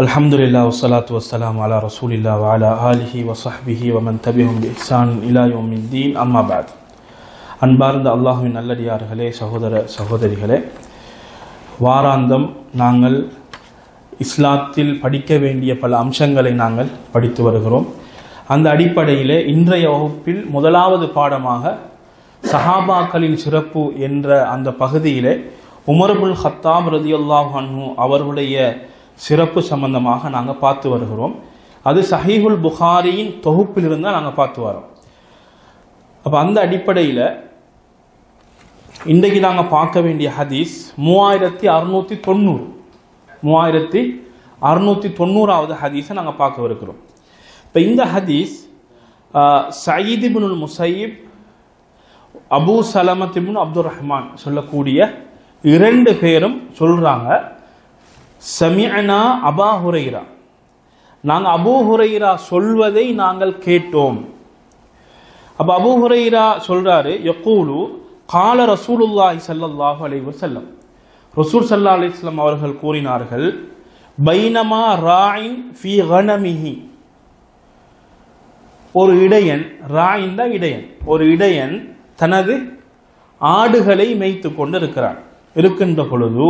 அல்ஹம்துலில்லாஹ் வஸ்ஸலாத்து வஸ்ஸலாமு அலா ரசூலில்லாஹ் வ அலா ஆலிஹி வ ஸஹ்பிஹி வ மன் தபிஅஹும் பி இஹ்சான் இலா யௌமித்தீன் அம்மா பஅத். அன்பார்ந்த அல்லாஹ்வின் நல்லடியார்களே, சகோதர சகோதரிகளே, வாராந்தம் நாங்கள் இஸ்லாத்தில் படிக்க வேண்டிய பல அம்சங்களை நாங்கள் படித்து வருகிறோம். அந்த அடிப்படையிலே இன்றைய வகுப்பில் முதலாவது பாடமாக சஹாபாக்களின் சிறப்பு என்ற அந்த பகுதியிலே உமர் இப்னுல் கத்தாப் ரலியல்லாஹு அன்ஹு அவர்களுடைய சிறப்பு சம்பந்தமாக நாங்கள் பார்த்து வருகிறோம். அது சஹீஹுல் புகாரியின் தொகுப்பில் இருந்தால் நாங்கள் பார்த்து வரோம். அப்போ அந்த அடிப்படையில் இன்றைக்கு நாங்கள் பார்க்க வேண்டிய ஹதீஸ் 3690வது ஹதீஸை நாங்கள் பார்க்க இருக்கிறோம். இப்போ இந்த ஹதீஸ் சயீத் இப்னுல் முஸையிப், அபூ சலமத் இப்னு அப்துர் ரஹ்மான் சொல்லக்கூடிய இரண்டு பேரும் சொல்கிறாங்க, சமிஅனா அபா ஹுரைரா, நாங்கள் அபூ ஹுரைரா சொல்வதை நாங்கள் கேட்டோம். அப்போ அபூ ஹுரைரா சொல்றாரு, யக்கூலு கால ரசூலுல்லாஹி ஸல்லல்லாஹு அலைஹி வஸல்லம், ரசூல் ஸல்லல்லாஹு அலைஹி வஸல்லம் அவர்கள் கூறினார்கள், பைனமா ராயின் ஃபீ கனமிஹி, ஒரு இடையன், ராயின் தான் இடையன், ஒரு இடையன் தனது ஆடுகளை மேய்த்து கொண்டு இருக்கின்ற பொழுது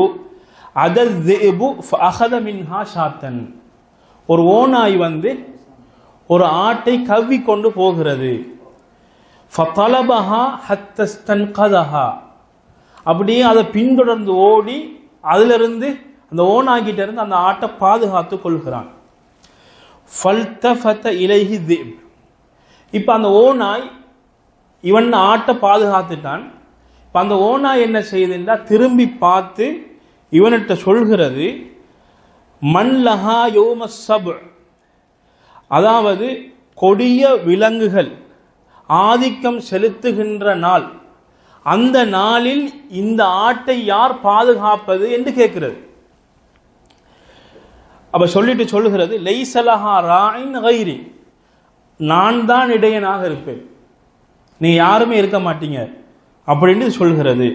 ஒரு ஓநாய் வந்து ஒரு ஆட்டை கவ்வி கொண்டு போகிறது. அப்படியே அதை பின்தொடர்ந்து ஓடி அதிலிருந்து அந்த ஓநாய்கிட்ட இருந்து அந்த ஆட்டை பாதுகாத்து கொள்கிறான். இப்ப அந்த ஓநாய் இவன் ஆட்டை பாதுகாத்துட்டான். இப்ப அந்த ஓநாய் என்ன செய்யுதுன்னா திரும்பி பார்த்து இவன்கிட்ட சொல்கிறது, மன்லஹா யோம சப், அதாவது கொடிய விலங்குகள் ஆதிக்கம் செலுத்துகின்ற நாள், அந்த நாளில் இந்த ஆட்டை யார் பாதுகாப்பது என்று கேட்கிறது. அப்ப சொல்லிட்டு சொல்லுகிறது, லைஸலஹா ராயின் கைரி, நான் தான் இடையனாக இருப்பேன், நீ யாருமே இருக்க மாட்டீங்க அப்படின்னு சொல்கிறது.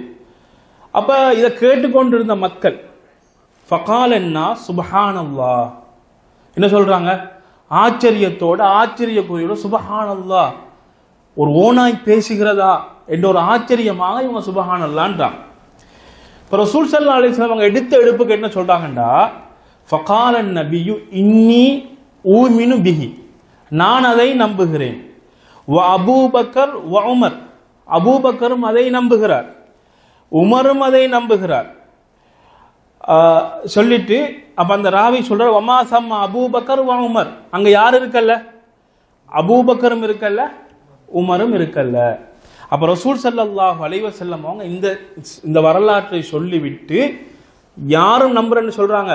அப்ப இதை கேட்டுக்கொண்டிருந்த மக்கள் ஃபகாலன்னா சுப்ஹானல்லாஹ், என்ன சொல்றாங்க, ஆச்சரியத்தோட ஆச்சரியக்குறியோட சுப்ஹானல்லாஹ், ஒரு ஓநாய் பேசுகிறதா என்ற ஒரு ஆச்சரியமாக இவங்க சுப்ஹானல்லாஹ்ன்றாங்க. இப்போ ரசூல் ஸல்லல்லாஹு அலைஹி வஸல்லம் அவங்க எடுத்த எடுப்புக்கு என்ன சொல்றாங்கண்டா, ஃபகாலன் நபியு இன்னி ஊமினு பிஹி, நான் அதை நம்புகிறேன். வ அபூபக்கர் வ உமர், அபூபக்கரும் அதை நம்புகிறார், உமரும் அதை நம்புகிறார். சொல்லிட்டு அப்ப அந்த ராவி சொல்ற, வமா சம்மா அபூபக்கர் வ உமர், அங்க யார் இருக்கல்ல, அபூபக்கரும் இருக்கல்ல, உமரும் இருக்கல்ல. அப்ப ரசூல் ஸல்லல்லாஹு அலைஹி வஸல்லம் அவங்க இந்த வரலாற்றை சொல்லிவிட்டு யாரும் நம்புறேன்னு சொல்றாங்க,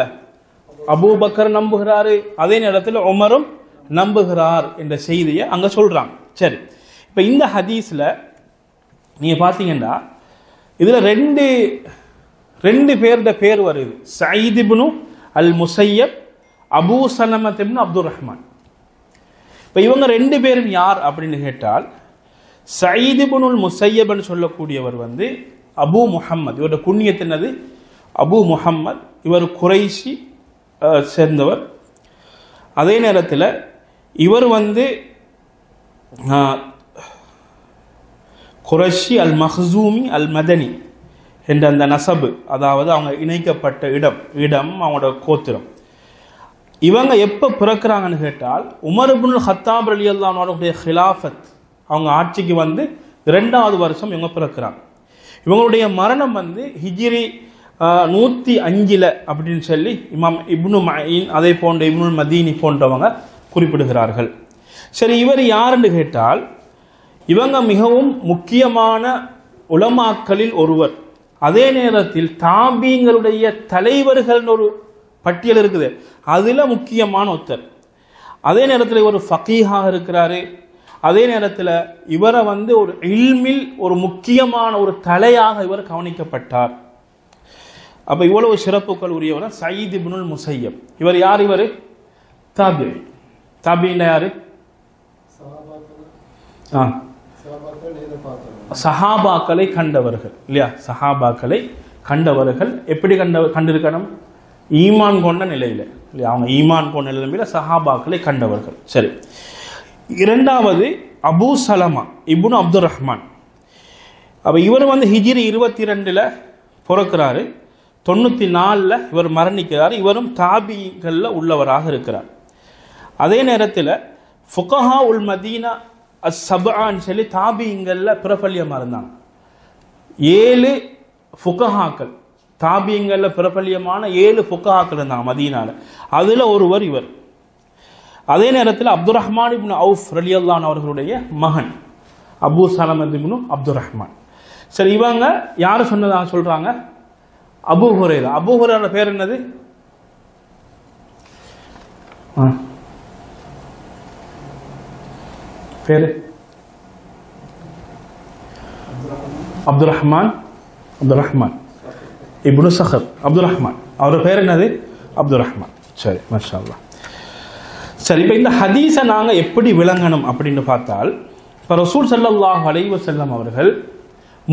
அபூபக்கர் நம்புகிறாரு, அதே நேரத்தில் உமரும் நம்புகிறார் என்ற செய்தியை அங்க சொல்றாங்க. சரி, இப்ப இந்த ஹதீஸ்ல நீங்க பாத்தீங்கன்னா இதுல ரெண்டு பேருடைய பேர் வருது, சயீத் இப்னு அல் முஸையப், அபூ சலமத் இப்னு அப்துர் ரஹ்மான். இப்ப இவங்க ரெண்டு பேரும் யார் அப்படின்னு கேட்டால், சயீத் இப்னுல் முஸையப்னு சொல்லக்கூடியவர் வந்து அபூ முஹம்மத், இவருடைய குன்னியத் என்னது, அபூ முஹம்மத், இவர் குறைஷி சேர்ந்தவர். அதே நேரத்தில் இவர் வந்து குறைஷி அல் மஹ்சூமி அல் மதனி என்ற அந்த நசபு, அதாவது அவங்க இணைக்கப்பட்ட இடம் அவங்களோட கோத்திரம். இவங்க எப்போ பிறக்கிறாங்கன்னு கேட்டால், உமர் இப்னுல் கத்தாப் ரலியல்லாஹு அன்ஹுடைய ஹிலாஃபத், அவங்க ஆட்சிக்கு வந்து 2வது வருஷம் இவங்க பிறக்கிறாங்க. இவங்களுடைய மரணம் வந்து ஹிஜ்ரி 105 அப்படின்னு சொல்லி இமாம் இப்னு மயின், அதே போன்ற இப்னுல் மதீனி போன்றவங்க குறிப்பிடுகிறார்கள். சரி, இவர் யாருன்னு கேட்டால், இவங்க மிகவும் முக்கியமான உலமாக்களில் ஒருவர். அதே நேரத்தில் தாபீங்களுடைய தலைவர்கள் ஒரு பட்டியல் இருக்குது, அதுல முக்கியமான ஒருத்தர். அதே நேரத்தில் இவர் ஃபகீஹாக இருக்கிறாரு. அதே நேரத்தில் இவரை வந்து ஒரு இல்மில் ஒரு முக்கியமான ஒரு தலையாக இவர் கவனிக்கப்பட்டார். அப்ப இவ்வளவு சிறப்புகள் உரியவர் சயீத் இப்னுல் முஸையப். இவர் யார்? இவர் தாபீ. தாபீன்னா யாரு? சஹாபாக்களை கண்டவர்கள் இல்லையா? சஹாபாக்களை கண்டவர்கள் எப்படி கண்டிருக்கணும்? ஈமான் கொண்ட நிலையில, இல்லையா, அவங்க ஈமான் போன நிலைமையில் சஹாபாக்களை கண்டவர்கள். சரி, இரண்டாவது அபூ சலமா இப்னு அப்துர் ரஹ்மான். அப்போ இவர் வந்து ஹிஜ்ரி 22 பிறக்கிறாரு, 94 இவர் மரணிக்கிறார். இவரும் தாபிகளில் உள்ளவராக இருக்கிறார். அதே நேரத்தில் ஃபுகஹா உல் மதீனா அஸ்-சப்ஆன்னு சொல்லி தாபிங்களில் பிரபல்யமாக இருந்தாங்க. 7 ஃபுகஹாக்கள், தாபிங்களில் பிரபல்யமான 7 ஃபுகஹாக்கள் இருந்தாங்க மதீனாவில். அதில் ஒருவர் இவர். அதே நேரத்தில் அப்துர் ரஹ்மான் இப்னு அவுஃப் ரலியல்லாஹு அன்ஹு அவர்களுடைய மகன் அபூ சலமா இப்னு அப்துர் ரஹ்மான். சரி, இவங்க யார் சொன்னதாக சொல்றாங்க? அபூ ஹுரைரா. அபூ ஹுரைரா பேர் என்னது? பேரு அப்துர் ரஹ்மான் இப்னு சஹர். அப்துர் ரஹ்மான் அவர் பேர் என்னது? அப்துர் ரஹ்மான். சரி, மாஷா அல்லாஹ். சரி, இப்போ இந்த ஹதீஸை நாங்கள் எப்படி விளங்கணும் அப்படின்னு பார்த்தால், இப்போ ரசூல் ஸல்லல்லாஹு அலைஹி வஸல்லம் அவர்கள்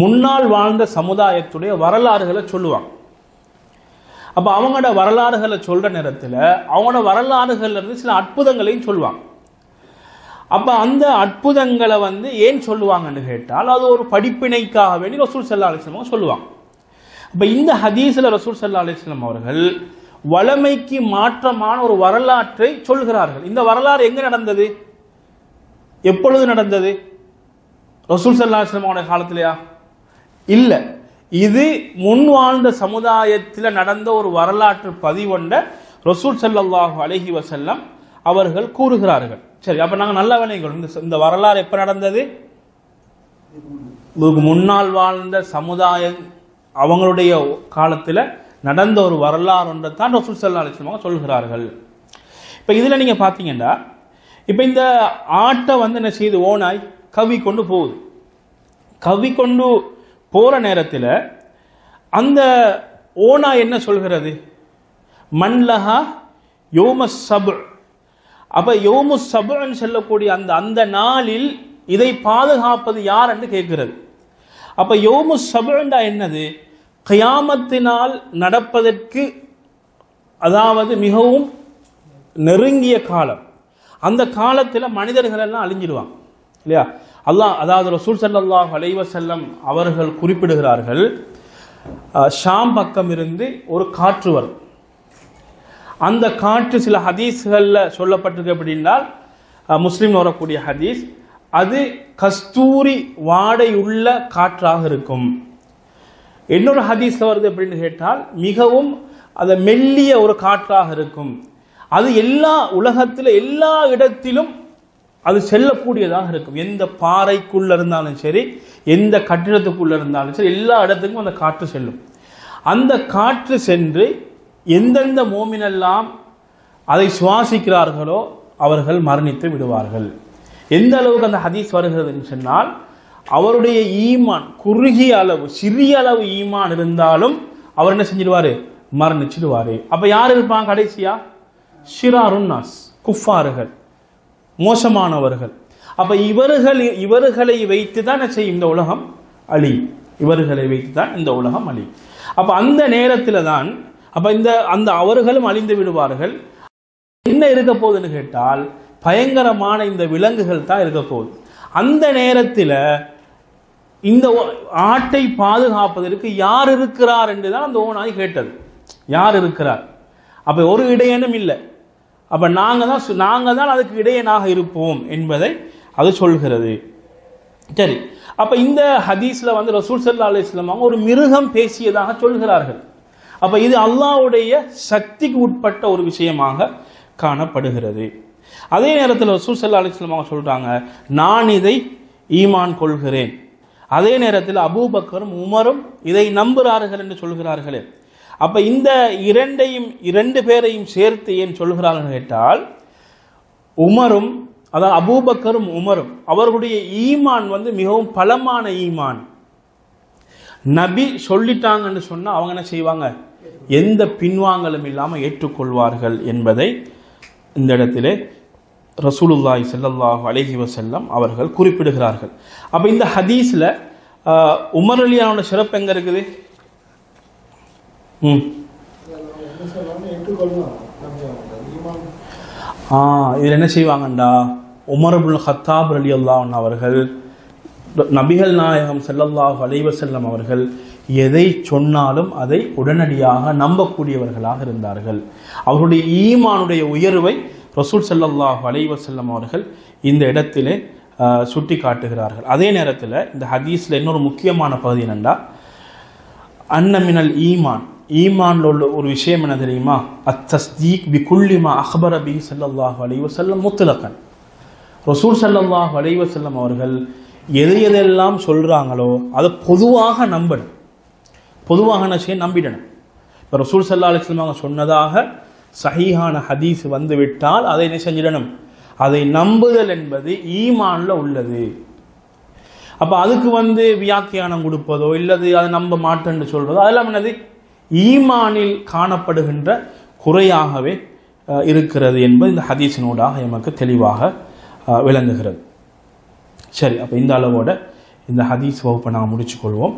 முன்னால் வாழ்ந்த சமுதாயத்துடைய வரலாறுகளை சொல்லுவாங்க. அப்போ அவங்களோட வரலாறுகளை சொல்கிற நேரத்தில் அவங்களோட வரலாறுகள் இருந்து சில அற்புதங்களையும் சொல்லுவாங்க. அப்போ அந்த அற்புதங்களை வந்து ஏன் சொல்லுவாங்கன்னு கேட்டால், அது ஒரு படிப்பினைக்காக வேண்டி ரசூல் ஸல்லல்லாஹு அலைஹி வஸல்லம் சொல்லுவாங்க. அப்போ இந்த ஹதீஸில் ரசூல் ஸல்லல்லாஹு அலைஹி வஸல்லம் அவர்கள் வளமைக்கு மாற்றமான ஒரு வரலாற்றை சொல்கிறார்கள். இந்த வரலாறு எங்க நடந்தது? எப்பொழுது நடந்தது? ரசூல் ஸல்லல்லாஹு அலைஹி வஸல்லம் காலத்திலையா? இல்ல, இது முன் வாழ்ந்த சமுதாயத்தில் நடந்த ஒரு வரலாற்று பதிவொண்ட ரசூல் ஸல்லல்லாஹு அலைஹி வஸல்லம் அவர்கள் கூறுகிறார்கள். சரி, அப்ப நாங்கள் நல்ல விளைவுகள் இந்த வரலாறு எப்ப நடந்தது? முன்னால் வாழ்ந்த சமுதாயம் அவங்களுடைய காலத்தில் நடந்த ஒரு வரலாறு ஒன்றை தான் ரசூல் ஸல்லல்லாஹு அலைஹி வஸல்லம் சொல்கிறார்கள். இப்போ இதில் நீங்கள் பார்த்தீங்கன்னா, இப்போ இந்த ஆட்டை வந்து என்ன செய்து ஓனாய் கவி கொண்டு போகுது. கவி கொண்டு போகிற நேரத்தில் அந்த ஓனாய் என்ன சொல்கிறது? மன்லஹா யோமஸ் சபு. அப்போ யோமுஸ் சபுன்னு சொல்லக்கூடிய அந்த நாளில் இதை பாதுகாப்பது யார் என்று கேட்கிறது. அப்போ யோமுஸ் சபுண்டா என்னது? கியாமத்தினால் நடப்பதற்கு, அதாவது மிகவும் நெருங்கிய காலம். அந்த காலத்தில் மனிதர்கள் எல்லாம் அழிஞ்சிடுவாங்க இல்லையா? அதாவது ரசூல் ஸல்லல்லாஹு அலைஹி வஸல்லம் அவர்கள் குறிப்பிடுகிறார்கள், ஷாம் பக்கம் இருந்து ஒரு காற்று வரும். அந்த காற்று சில ஹதீஸ்களில் சொல்லப்பட்டிருக்கு. அப்படின்னால் முஸ்லீம் வரக்கூடிய ஹதீஸ், அது கஸ்தூரி வாடை உள்ள காற்றாக இருக்கும். இன்னொரு ஹதீஸ்ல வருது அப்படின்னு கேட்டால், மிகவும் அது மெல்லிய ஒரு காற்றாக இருக்கும். அது எல்லா உலகத்தில் எல்லா இடத்திலும் அது செல்லக்கூடியதாக இருக்கும். எந்த பாறைக்குள்ள இருந்தாலும் சரி, எந்த கட்டிடத்துக்குள்ள இருந்தாலும் சரி, எல்லா இடத்துக்கும் அந்த காற்று செல்லும். அந்த காற்று சென்று எந்தெந்த மோமினெல்லாம் அதை சுவாசிக்கிறார்களோ அவர்கள் மரணித்து விடுவார்கள். எந்த அளவுக்கு அந்த ஹதீஸ் வருகிறதுன்னு சொன்னால், அவருடைய ஈமான் குறுகிய அளவு, சிறிய அளவு ஈமான் இருந்தாலும் அவர் என்ன செஞ்சிடுவாரு? மரணிச்சிடுவாரு. அப்ப யார் இருப்பாங்க கடைசியா? ஷிராருன்னாஸ், குஃபார்கள், மோசமானவர்கள். அப்ப இவர்களை வைத்து தான் என்ன செய்யும்? இந்த உலகம் அழி. இவர்களை வைத்து தான் இந்த உலகம் அழி. அப்ப அந்த நேரத்தில் தான் அந்த அவர்களும் அழிந்து விடுவார்கள். என்ன இருக்க போகுதுன்னு கேட்டால், பயங்கரமான இந்த விலங்குகள் தான் இருக்க போகுது. அந்த நேரத்தில் இந்த ஆட்டை பாதுகாப்பதற்கு யார் இருக்கிறார் என்று தான் அந்த ஓனாய் கேட்டது. யார் இருக்கிறார்? அப்ப ஒரு இடையனும் இல்லை. அப்ப நாங்க தான் அதுக்கு இடையனாக இருப்போம் என்பதை அது சொல்கிறது. சரி, அப்ப இந்த ஹதீஸ்ல வந்து ரசூல் ஸல்லல்லாஹு அலைஹி வஸல்லம் ஒரு மிருகம் பேசியதாக சொல்கிறார்கள். அப்ப இது அல்லாஹ்வுடைய சக்திக்கு உட்பட்ட ஒரு விஷயமாக காணப்படுகிறது. அதே நேரத்தில் ரசூல் ஸல்லல்லாஹு அலைஹி வஸல்லம் சொல்றாங்க, நான் இதை ஈமான் கொள்கிறேன். அதே நேரத்தில் அபூபக்கரும் உமரும் இதை நம்புகிறார்கள் என்று சொல்கிறார்களே. அப்ப இந்த இரண்டு பேரையும் சேர்த்து ஏன் சொல்கிறார்கள் கேட்டால், உமரும், அதாவது அபூபக்கரும் உமரும் அவர்களுடைய ஈமான் வந்து மிகவும் பலமான ஈமான். நபி சொல்லிட்டாங்கன்னு சொன்னா அவங்க என்ன செய்வாங்க? எந்த பின்வாங்கலும் இல்லாமல் ஏற்றுக்கொள்வார்கள் என்பதை இந்த இடத்திலே ரசூலுல்லாஹி ஸல்லல்லாஹு அலைஹி வஸல்லம் அவர்கள் குறிப்பிடுகிறார்கள். அப்ப இந்த ஹதீஸ்ல உமர் ரலியல்லாஹு அன்ஹு சிறப்பு எங்க இருக்குது? இதில் என்ன செய்வாங்கண்டா, உமர் இப்னு கத்தாப் ரலியல்லாஹு அன்ஹு அவர்கள், நபிகள் நாயகம் ஸல்லல்லாஹு அலைஹி வஸல்லம் அவர்கள் எதை சொன்னாலும் அதை உடனடியாக நம்பக்கூடியவர்களாக இருந்தார்கள். அவருடைய ஈமானுடைய உயர்வை ரசூல் ஸல்லல்லாஹு அலைஹி வஸல்லம் அவர்கள் இந்த இடத்திலே சுட்டி காட்டுகிறார்கள். அதே நேரத்தில் இந்த ஹதீஸில் இன்னொரு முக்கியமான பகுதி என்னென்னா, அன்னமினல் ஈமான்ல உள்ள ஒரு விஷயம் என்ன தெரியுமா, அத்தஸ்தீக் பி குல்லி மா அக்பர பி ஸல்லல்லாஹு அலைஹி வஸல்லம் முத்லகன். ரசூல் ஸல்லல்லாஹு அலைஹி வஸல்லம் அவர்கள் எதையெல்லாம் சொல்கிறாங்களோ அதை பொதுவாக நம்பணும், பொதுவாக விஷயம் நம்பிடணும். இப்போ ரசூல் ஸல்லல்லாஹு அலைஹி வஸல்லம் அவங்க சொன்னதாக சஹீஹான ஹதீஸ் வந்துவிட்டால் அதை என்ன செஞ்சிடணும், அதை நம்புதல் என்பது ஈமான்ல உள்ளது. அப்போ அதுக்கு வியாக்கியானம் கொடுப்பதோ இல்லது அதை நம்ப மாட்டேன்னு சொல்றதோ அதெல்லாம் என்னது, ஈமானில் காணப்படுகின்ற குறையாகவே இருக்கிறது என்பது இந்த ஹதீஸினூடாக எமக்கு தெளிவாக விளங்குகிறது. சரி, அப்போ இந்த அளவோட இந்த ஹதீஸ் வகுப்பை நாங்கள் முடிச்சுக்கொள்வோம்.